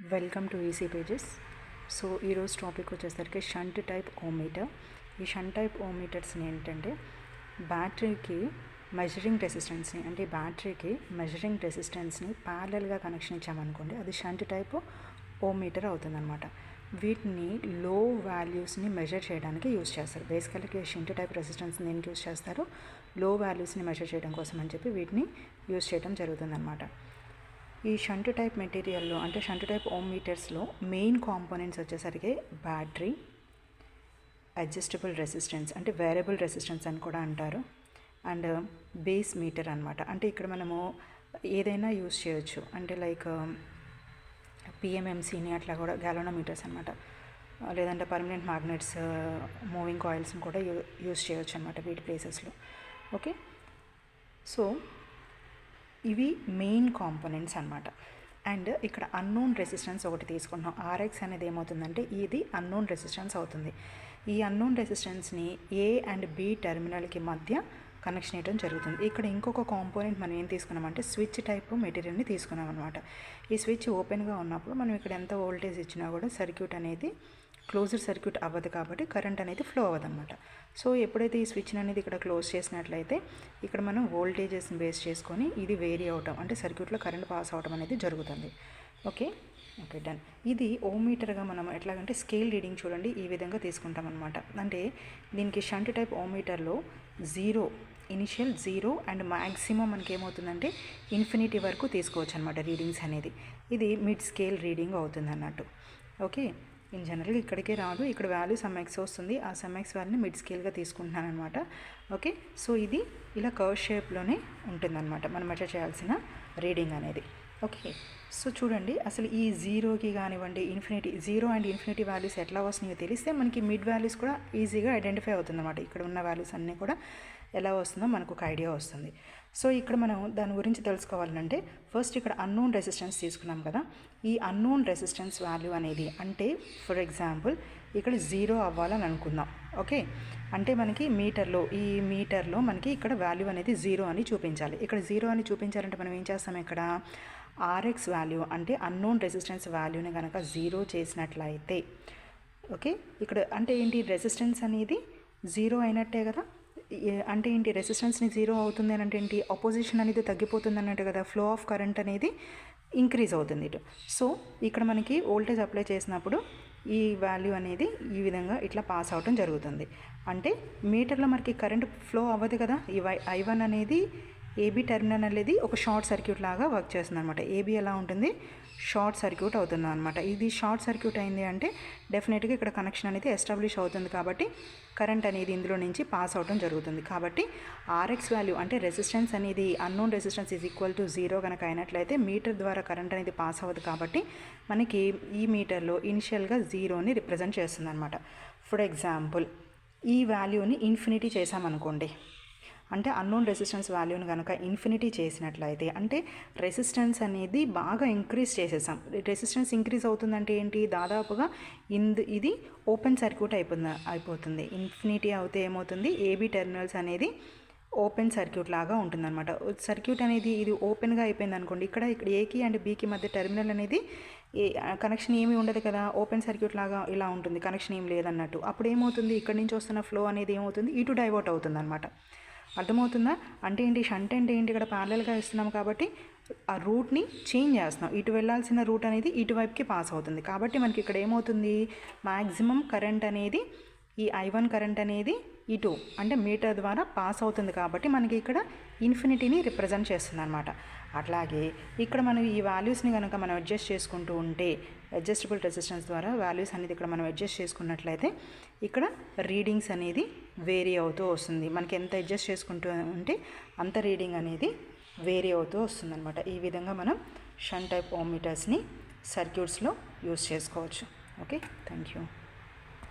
Welcome to EC pages. So ఈరోజు topic వచ్చేసరికి shunt type ఓమీటర్. ఈ షంట్ టైప్ ఓమీటర్స్ని ఏంటంటే బ్యాటరీకి మెజరింగ్ రెసిస్టెన్స్ని ప్యారలల్గా కనెక్షన్ ఇచ్చామనుకోండి, అది షంట్ టైప్ ఓమీటర్ అవుతుందన్నమాట. వీటిని లో వాల్యూస్ని మెజర్ చేయడానికి యూజ్ చేస్తారు. బేసికల్గా షంట్ టైప్ రెసిస్టెన్స్ని దేనికి యూజ్ చేస్తారు? లో వాల్యూస్ని మెజర్ చేయడం కోసం అని చెప్పి వీటిని యూజ్ చేయడం జరుగుతుందన్నమాట. ఈ షంట్ టైప్ మెటీరియల్లో అంటే షంట్ టైప్ ఓమీటర్స్లో మెయిన్ కాంపోనెంట్స్ వచ్చేసరికి బ్యాటరీ, అడ్జస్టబుల్ రెసిస్టెన్స్ అంటే వేరియబుల్ రెసిస్టెన్స్ అని కూడా అంటారు, అండ్ బేస్ మీటర్ అనమాట. అంటే ఇక్కడ మనము ఏదైనా యూజ్ చేయొచ్చు, అంటే లైక్ పిఎంఎంసీని అట్లా కూడా గ్యాలోనోమీటర్స్ అనమాట, లేదంటే పర్మనెంట్ మ్యాగ్నెట్స్, మూవింగ్ కాయిల్స్ని కూడా యూజ్ చేయొచ్చు అనమాట వీటి ప్లేసెస్లో. ఓకే, సో ఇవి మెయిన్ కాంపోనెంట్స్ అనమాట. అండ్ ఇక్కడ అన్నోన్ రెసిస్టెన్స్ ఒకటి తీసుకుంటున్నాం. ఆర్ఎక్స్ అనేది ఏమవుతుందంటే ఇది అన్నోన్ రెసిస్టెన్స్ అవుతుంది. ఈ అన్నోన్ రెసిస్టెన్స్ని ఏ అండ్ బి టెర్మినల్కి మధ్య కనెక్షన్ ఇవ్వడం జరుగుతుంది. ఇక్కడ ఇంకొక కాంపోనెంట్ మనం ఏం తీసుకున్నామంటే స్విచ్ టైప్ మెటీరియల్ని తీసుకున్నాం అనమాట. ఈ స్విచ్ ఓపెన్గా ఉన్నప్పుడు మనం ఇక్కడ ఎంత వోల్టేజ్ ఇచ్చినా కూడా సర్క్యూట్ అనేది క్లోజ్డ్ సర్క్యూట్ అవ్వదు, కాబట్టి కరెంట్ అనేది ఫ్లో అవ్వదు అనమాట. సో ఎప్పుడైతే ఈ స్విచ్ అనేది ఇక్కడ క్లోజ్ చేసినట్లయితే ఇక్కడ మనం వోల్టేజెస్ని బేస్ చేసుకొని ఇది వేరీ అవటం, అంటే సర్క్యూట్లో కరెంట్ పాస్ అవటం అనేది జరుగుతుంది. Okay okay done. ఇది ఓమీటర్గా మనం ఎట్లాగంటే స్కేల్ రీడింగ్ చూడండి ఈ విధంగా తీసుకుంటాం అనమాట. అంటే దీనికి షంట్ టైప్ ఓమీటర్లో ఇనిషియల్ జీరో అండ్ మ్యాక్సిమం మనకి ఏమవుతుందంటే ఇన్ఫినిటీ వరకు తీసుకోవచ్చు అనమాట రీడింగ్స్ అనేది. ఇది మిడ్ స్కేల్ రీడింగ్ అవుతుంది అన్నట్టు. ఓకే, ఇన్ జనరల్గా ఇక్కడికే రాదు, ఇక్కడ వాల్యూ సమ్ ఎక్స్ వస్తుంది, ఆ సమ్ ఎక్స్ వాల్యూని మిడ్ స్కేల్గా తీసుకుంటున్నాను అనమాట. ఓకే, సో ఇది ఇలా కర్వ్ షేప్లోనే ఉంటుందన్నమాట మనం మెజర్ చేయాల్సిన రీడింగ్ అనేది. ఓకే, సో చూడండి అసలు ఈ జీరోకి కానివ్వండి జీరో అండ్ ఇన్ఫినిటీ వాల్యూస్ ఎట్లా వస్తున్నాయో తెలిస్తే మనకి మిడ్ వాల్యూస్ కూడా ఈజీగా ఐడెంటిఫై అవుతుందన్నమాట. ఇక్కడ ఉన్న వాల్యూస్ అన్నీ కూడా ఎలా వస్తుందో మనకు ఒక ఐడియా వస్తుంది. సో ఇక్కడ మనం దాని గురించి తెలుసుకోవాలంటే ఫస్ట్ ఇక్కడ అన్నోన్ రెసిస్టెన్స్ తీసుకున్నాం కదా, ఈ అన్నోన్ రెసిస్టెన్స్ వాల్యూ అనేది అంటే ఫర్ ఎగ్జాంపుల్ ఇక్కడ జీరో అవ్వాలని అనుకుందాం. ఓకే, అంటే మనకి ఈ మీటర్లో మనకి ఇక్కడ వాల్యూ అనేది జీరో అని చూపించాలి. ఇక్కడ జీరో అని చూపించాలంటే మనం ఏం చేస్తాం, ఇక్కడ ఆర్ఎక్స్ వాల్యూ అంటే అన్నోన్ రెసిస్టెన్స్ వాల్యూని కనుక జీరో చేసినట్లయితే, ఓకే ఇక్కడ అంటే ఏంటి రెసిస్టెన్స్ అనేది జీరో అయినట్టే కదా. అంటే ఏంటి రెసిస్టెన్స్ని జీరో అవుతుంది అని అంటే ఏంటి అపోజిషన్ అనేది తగ్గిపోతుంది అన్నట్టు కదా, ఫ్లో ఆఫ్ కరెంట్ అనేది ఇంక్రీజ్ అవుతుంది ఇటు. సో ఇక్కడ మనకి వోల్టేజ్ అప్లై చేసినప్పుడు ఈ వాల్యూ అనేది ఈ విధంగా ఇట్లా పాస్ అవటం జరుగుతుంది. అంటే మీటర్లో మనకి కరెంట్ ఫ్లో అవ్వదు కదా. ఈ I1 అనేది ఏబీ టెర్మినల్ అనేది ఒక షార్ట్ సర్క్యూట్ లాగా వర్క్ చేస్తుంది అనమాట. ఏబీ ఎలా ఉంటుంది, షార్ట్ సర్క్యూట్ అవుతుంది అనమాట. ఇది షార్ట్ సర్క్యూట్ అయింది అంటే డెఫినెట్గా ఇక్కడ కనెక్షన్ అనేది ఎస్టాబ్లిష్ అవుతుంది, కాబట్టి కరెంట్ అనేది ఇందులో నుంచి పాస్ అవడం జరుగుతుంది. కాబట్టి ఆర్ఎక్స్ వాల్యూ అంటే రెసిస్టెన్స్ అనేది unknown resistance is equal to zero కనుక అయినట్లయితే మీటర్ ద్వారా కరెంట్ అనేది పాస్ అవ్వదు, కాబట్టి మనకి ఈ మీటర్లో ఇనిషియల్గా జీరోని రిప్రజెంట్ చేస్తుంది అనమాట. ఫర్ ఎగ్జాంపుల్ ఈ వాల్యూని ఇన్ఫినిటీ చేసామనుకోండి, అంటే అన్నోన్ రెసిస్టెన్స్ వాల్యూని కనుక ఇన్ఫినిటీ చేసినట్లయితే అంటే రెసిస్టెన్స్ అనేది బాగా ఇంక్రీజ్ చేసేసాం. రెసిస్టెన్స్ ఇంక్రీజ్ అవుతుందంటే ఏంటి, దాదాపుగా ఇది ఓపెన్ సర్క్యూట్ అయిపోతుంది. ఇన్ఫినిటీ అవుతే ఏమవుతుంది, ఏబీ టెర్మినల్స్ అనేది ఓపెన్ సర్క్యూట్ లాగా ఉంటుందన్నమాట. సర్క్యూట్ అనేది ఇది ఓపెన్గా అయిపోయింది అనుకోండి, ఇక్కడ ఏకి అండ్ బీకి మధ్య టెర్మినల్ అనేది కనెక్షన్ ఏమీ ఉండదు కదా, ఓపెన్ సర్క్యూట్ లాగా ఇలా ఉంటుంది, కనెక్షన్ ఏం లేదన్నట్టు. అప్పుడు ఏమవుతుంది, ఇక్కడ నుంచి వస్తున్న ఫ్లో అనేది ఏమవుతుంది, ఇటు డైవర్ట్ అవుతుంది అనమాట. అర్థమవుతుందా? అంటే ఏంటి, షంట్ అంటే ఏంటి, ఇక్కడ ప్యారలల్గా ఇస్తున్నాం కాబట్టి ఆ రూట్ని చేంజ్ చేస్తున్నాం, ఇటు వెళ్ళాల్సిన రూట్ అనేది ఇటువైపుకి పాస్ అవుతుంది. కాబట్టి మనకి ఇక్కడ ఏమవుతుంది, మ్యాక్సిమం కరెంట్ అనేది ఈ I1 కరెంట్ అనేది ఇటు అంటే మీటర్ ద్వారా పాస్ అవుతుంది, కాబట్టి మనకి ఇక్కడ ఇన్ఫినిటీని రిప్రజెంట్ చేస్తుంది అనమాట. అట్లాగే ఇక్కడ మనం ఈ వాల్యూస్ని కనుక మనం అడ్జస్ట్ చేసుకుంటూ ఉంటే అడ్జస్టబుల్ రెసిస్టెన్స్ ద్వారా వాల్యూస్ అనేది ఇక్కడ మనం అడ్జస్ట్ చేసుకున్నట్లయితే ఇక్కడ రీడింగ్స్ అనేది వేరీ అవుతూ వస్తుంది. మనకి ఎంత అడ్జస్ట్ చేసుకుంటూ ఉంటే అంత రీడింగ్ అనేది వేరీ అవుతూ వస్తుంది అనమాట. ఈ విధంగా మనం షంట్ టైప్ ఓమీటర్స్ని సర్క్యూట్స్లో యూజ్ చేసుకోవచ్చు. Okay, thank you.